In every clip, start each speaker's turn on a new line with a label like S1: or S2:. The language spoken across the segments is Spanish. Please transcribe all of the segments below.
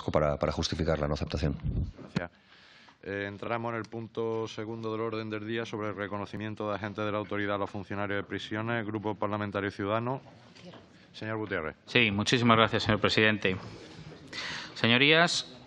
S1: Vasco para justificar la no aceptación.
S2: Gracias. Entramos en el punto segundo del orden del día sobre el reconocimiento de agentes de la autoridad a los funcionarios de prisiones. Grupo Parlamentario Ciudadanos. Señor Gutiérrez.
S3: Sí, muchísimas gracias, señor presidente. Señorías,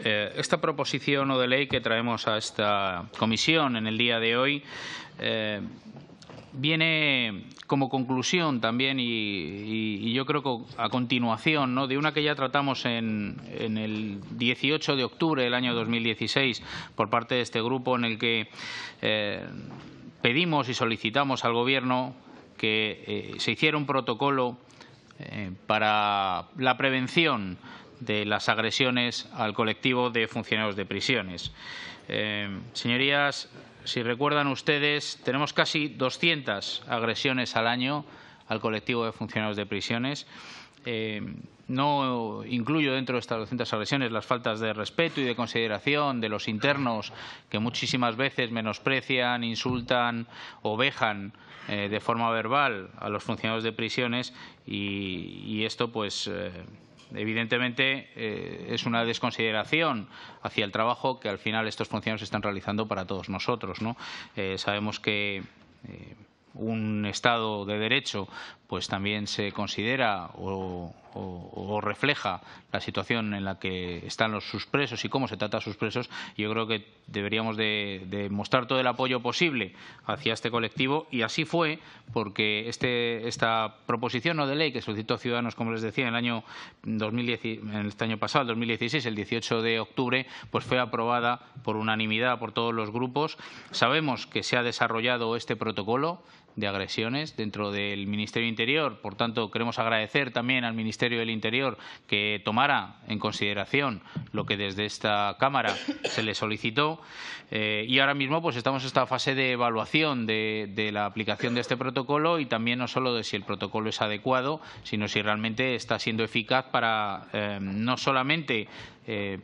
S3: esta proposición no de ley que traemos a esta comisión en el día de hoy viene como conclusión también y yo creo que a continuación, ¿no?, de una que ya tratamos en el 18 de octubre del año 2016 por parte de este grupo, en el que pedimos y solicitamos al Gobierno que se hiciera un protocolo para la prevención de las agresiones al colectivo de funcionarios de prisiones. Señorías, si recuerdan ustedes, tenemos casi 200 agresiones al año al colectivo de funcionarios de prisiones. No incluyo dentro de estas 200 agresiones las faltas de respeto y de consideración de los internos, que muchísimas veces menosprecian, insultan o vejan de forma verbal a los funcionarios de prisiones, y esto pues evidentemente es una desconsideración hacia el trabajo que al final estos funcionarios están realizando para todos nosotros, ¿no? Sabemos que un Estado de Derecho pues también se considera o refleja la situación en la que están sus presos y cómo se trata a sus presos. Yo creo que deberíamos de mostrar todo el apoyo posible hacia este colectivo, y así fue, porque esta proposición no de ley que solicitó Ciudadanos, como les decía, en este año pasado, el 2016, el 18 de octubre, pues fue aprobada por unanimidad por todos los grupos. Sabemos que se ha desarrollado este protocolo de agresiones dentro del Ministerio del Interior. Por tanto, queremos agradecer también al Ministerio del Interior que tomara en consideración lo que desde esta Cámara se le solicitó, y ahora mismo pues estamos en esta fase de evaluación de la aplicación de este protocolo, y también no solo de si el protocolo es adecuado, sino si realmente está siendo eficaz para no solamente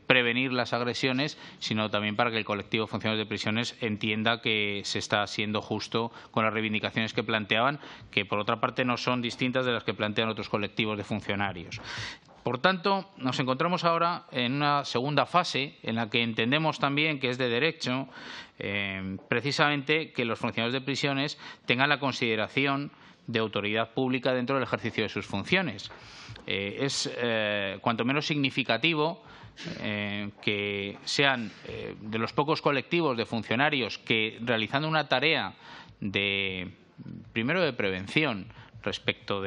S3: prevenir las agresiones, sino también para que el colectivo de funcionarios de prisiones entienda que se está siendo justo con las reivindicaciones que planteaban, que por otra parte no son distintas de las que plantean otros colectivos de funcionarios. Por tanto, nos encontramos ahora en una segunda fase en la que entendemos también que es de derecho precisamente que los funcionarios de prisiones tengan la consideración de autoridad pública dentro del ejercicio de sus funciones. Es cuanto menos significativo que sean de los pocos colectivos de funcionarios que, realizando una tarea primero de prevención respecto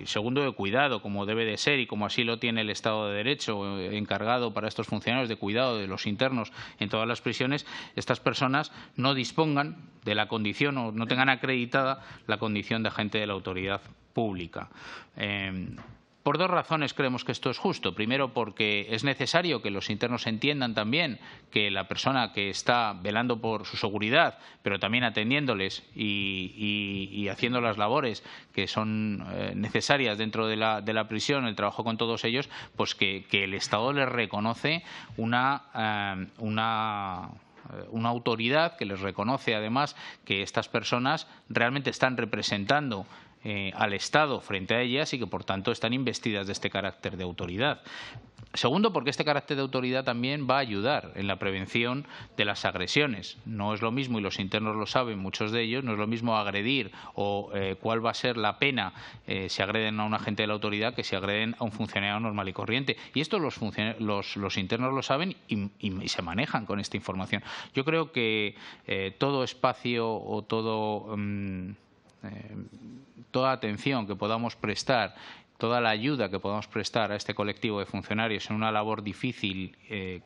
S3: segundo de cuidado, como debe de ser y como así lo tiene el Estado de Derecho encargado para estos funcionarios de cuidado de los internos en todas las prisiones, estas personas no dispongan de la condición o no tengan acreditada la condición de agente de la autoridad pública. Por dos razones creemos que esto es justo. Primero, porque es necesario que los internos entiendan también que la persona que está velando por su seguridad, pero también atendiéndoles y haciendo las labores que son necesarias dentro de la prisión, el trabajo con todos ellos, pues que el Estado les reconoce una autoridad que les reconoce además que estas personas realmente están representando al Estado frente a ellas y que, por tanto, están investidas de este carácter de autoridad. Segundo, porque este carácter de autoridad también va a ayudar en la prevención de las agresiones. No es lo mismo, y los internos lo saben, muchos de ellos, no es lo mismo agredir o cuál va a ser la pena si agreden a un agente de la autoridad que si agreden a un funcionario normal y corriente. Y esto los internos lo saben y se manejan con esta información. Yo creo que todo espacio o toda atención que podamos prestar, toda la ayuda que podamos prestar a este colectivo de funcionarios en una labor difícil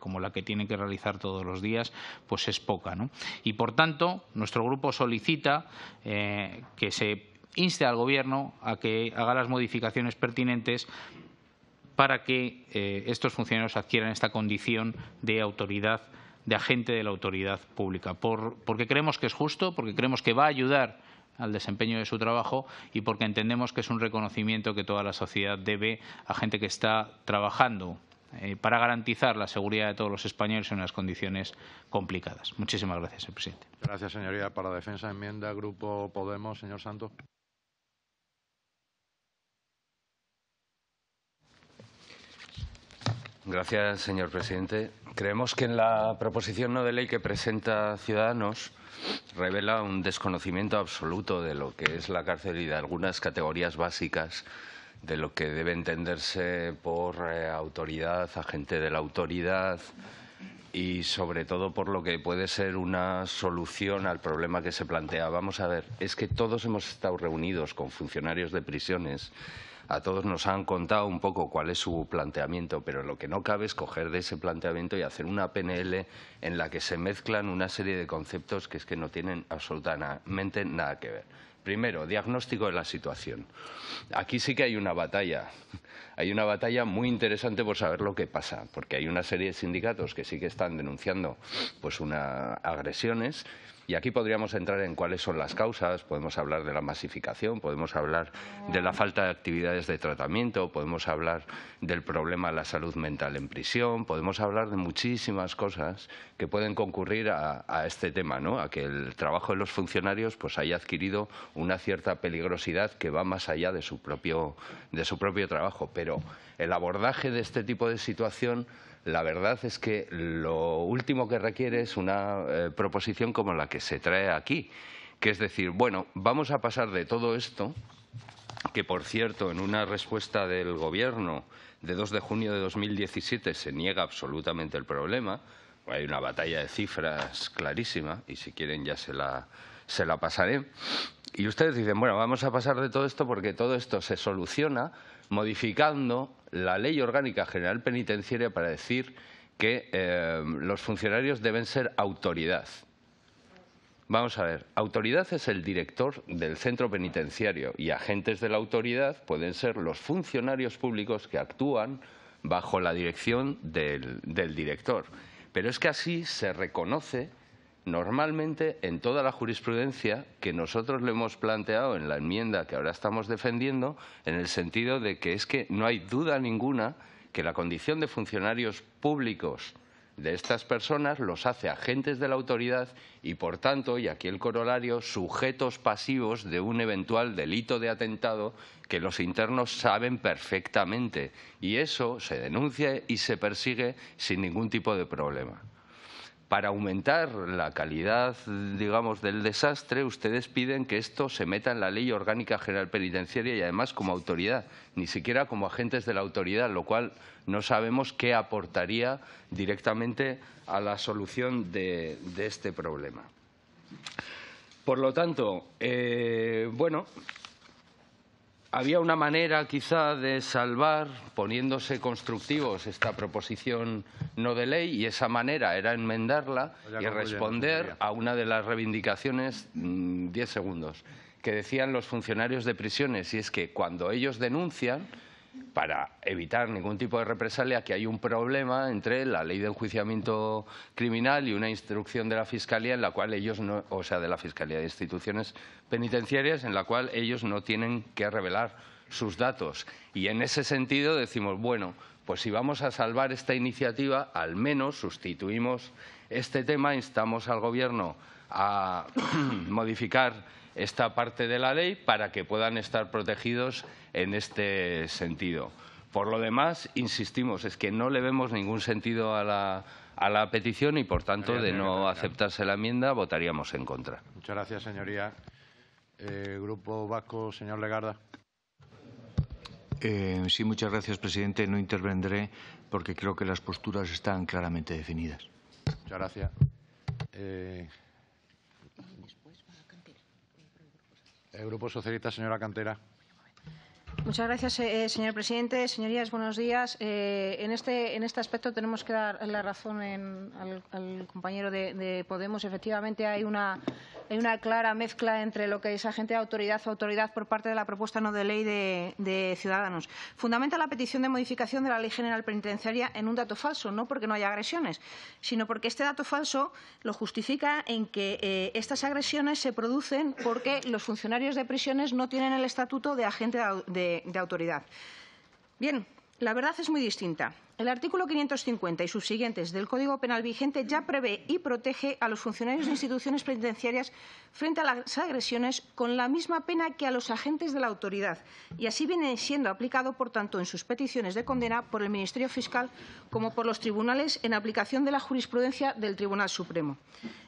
S3: como la que tienen que realizar todos los días, pues es poca, ¿no? Y por tanto, nuestro grupo solicita que se inste al Gobierno a que haga las modificaciones pertinentes para que estos funcionarios adquieran esta condición de autoridad, de agente de la autoridad pública, porque creemos que es justo, porque creemos que va a ayudar al desempeño de su trabajo y porque entendemos que es un reconocimiento que toda la sociedad debe a gente que está trabajando para garantizar la seguridad de todos los españoles en unas condiciones complicadas. Muchísimas gracias, señor presidente.
S2: Gracias, señoría. Para defensa de enmienda, Grupo Podemos, señor Santos.
S4: Gracias, señor presidente. Creemos que en la proposición no de ley que presenta Ciudadanos revela un desconocimiento absoluto de lo que es la cárcel y de algunas categorías básicas de lo que debe entenderse por autoridad, agente de la autoridad y, sobre todo, por lo que puede ser una solución al problema que se plantea. Vamos a ver, es que todos hemos estado reunidos con funcionarios de prisiones. A todos nos han contado un poco cuál es su planteamiento, pero lo que no cabe es coger de ese planteamiento y hacer una PNL en la que se mezclan una serie de conceptos que es que no tienen absolutamente nada que ver. Primero, diagnóstico de la situación. Aquí sí que hay una batalla. Hay una batalla muy interesante por saber lo que pasa, porque hay una serie de sindicatos que sí que están denunciando pues agresiones. Y aquí podríamos entrar en cuáles son las causas, podemos hablar de la masificación, podemos hablar de la falta de actividades de tratamiento, podemos hablar del problema de la salud mental en prisión, podemos hablar de muchísimas cosas que pueden concurrir a este tema, ¿no? A que el trabajo de los funcionarios pues haya adquirido una cierta peligrosidad que va más allá de su propio trabajo. Pero el abordaje de este tipo de situación, la verdad es que lo último que requiere es una proposición como la que se trae aquí, que es decir, bueno, vamos a pasar de todo esto, que por cierto en una respuesta del Gobierno de 2 de junio de 2017 se niega absolutamente el problema, hay una batalla de cifras clarísima y si quieren ya se la pasaré. Y ustedes dicen, bueno, vamos a pasar de todo esto porque todo esto se soluciona modificando la Ley Orgánica General Penitenciaria para decir que los funcionarios deben ser autoridad. Vamos a ver, autoridad es el director del centro penitenciario y agentes de la autoridad pueden ser los funcionarios públicos que actúan bajo la dirección del director. Pero es que así se reconoce normalmente en toda la jurisprudencia que nosotros le hemos planteado en la enmienda que ahora estamos defendiendo, en el sentido de que es que no hay duda ninguna que la condición de funcionarios públicos de estas personas los hace agentes de la autoridad y, por tanto, y aquí el corolario, sujetos pasivos de un eventual delito de atentado que los internos saben perfectamente. Y eso se denuncia y se persigue sin ningún tipo de problema. Para aumentar la calidad, digamos, del desastre, ustedes piden que esto se meta en la Ley Orgánica General Penitenciaria y además como autoridad, ni siquiera como agentes de la autoridad, lo cual no sabemos qué aportaría directamente a la solución de este problema. Por lo tanto, bueno, había una manera quizá de salvar, poniéndose constructivos, esta proposición no de ley, y esa manera era enmendarla y responder a una de las reivindicaciones, 10 segundos, que decían los funcionarios de prisiones, y es que cuando ellos denuncian, para evitar ningún tipo de represalia, que hay un problema entre la ley de enjuiciamiento criminal y una instrucción de la Fiscalía en la cual ellos no, o sea, de la Fiscalía de Instituciones Penitenciarias, en la cual ellos no tienen que revelar sus datos. Y en ese sentido decimos, bueno, pues si vamos a salvar esta iniciativa, al menos sustituimos este tema, instamos al Gobierno a modificar esta parte de la ley para que puedan estar protegidos en este sentido. Por lo demás, insistimos, es que no le vemos ningún sentido a la petición y, por tanto, de no aceptarse la enmienda, votaríamos en contra.
S2: Muchas gracias, señoría. Grupo Vasco, señor Legarda.
S5: Sí, muchas gracias, presidente. No intervendré porque creo que las posturas están claramente definidas.
S2: Muchas gracias. El Grupo Socialista, señora Cantera.
S6: Muchas gracias, señor presidente. Señorías, buenos días. En este aspecto tenemos que dar la razón al compañero de Podemos. Efectivamente, hay una clara mezcla entre lo que es agente de autoridad o autoridad por parte de la propuesta no de ley de Ciudadanos. Fundamenta la petición de modificación de la Ley General Penitenciaria en un dato falso, no porque no haya agresiones, sino porque este dato falso lo justifica en que estas agresiones se producen porque los funcionarios de prisiones no tienen el estatuto de agente de autoridad. Bien, la verdad es muy distinta. El artículo 550 y subsiguientes del Código Penal vigente ya prevé y protege a los funcionarios de instituciones penitenciarias frente a las agresiones con la misma pena que a los agentes de la autoridad, y así viene siendo aplicado, por tanto, en sus peticiones de condena por el Ministerio Fiscal como por los tribunales en aplicación de la jurisprudencia del Tribunal Supremo.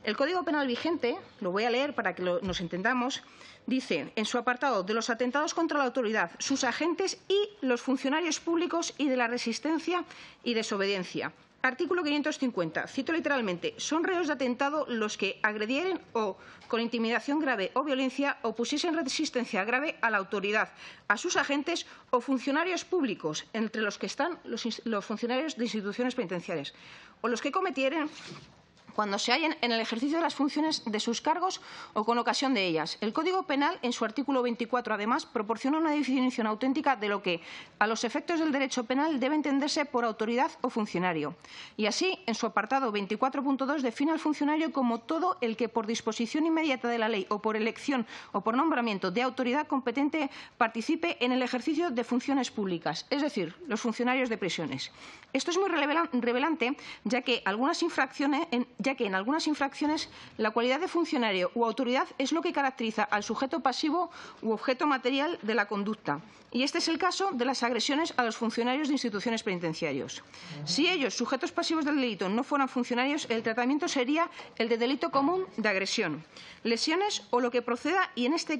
S6: El Código Penal vigente, lo voy a leer para que nos entendamos, dice en su apartado de los atentados contra la autoridad, sus agentes y los funcionarios públicos y de la resistencia y desobediencia. Artículo 550. Cito literalmente. Son reos de atentado los que agredieren o, con intimidación grave o violencia, opusiesen resistencia grave a la autoridad, a sus agentes o funcionarios públicos, entre los que están los funcionarios de instituciones penitenciarias, o los que cometieren cuando se hallen en el ejercicio de las funciones de sus cargos o con ocasión de ellas. El Código Penal, en su artículo 24, además, proporciona una definición auténtica de lo que, a los efectos del derecho penal, debe entenderse por autoridad o funcionario. Y así, en su apartado 24.2, define al funcionario como todo el que, por disposición inmediata de la ley o por elección o por nombramiento de autoridad competente, participe en el ejercicio de funciones públicas, es decir, los funcionarios de prisiones. Esto es muy relevante, ya que en algunas infracciones la cualidad de funcionario u autoridad es lo que caracteriza al sujeto pasivo u objeto material de la conducta. Y este es el caso de las agresiones a los funcionarios de instituciones penitenciarias. Si ellos, sujetos pasivos del delito, no fueran funcionarios, el tratamiento sería el de delito común de agresión, lesiones o lo que proceda, y en este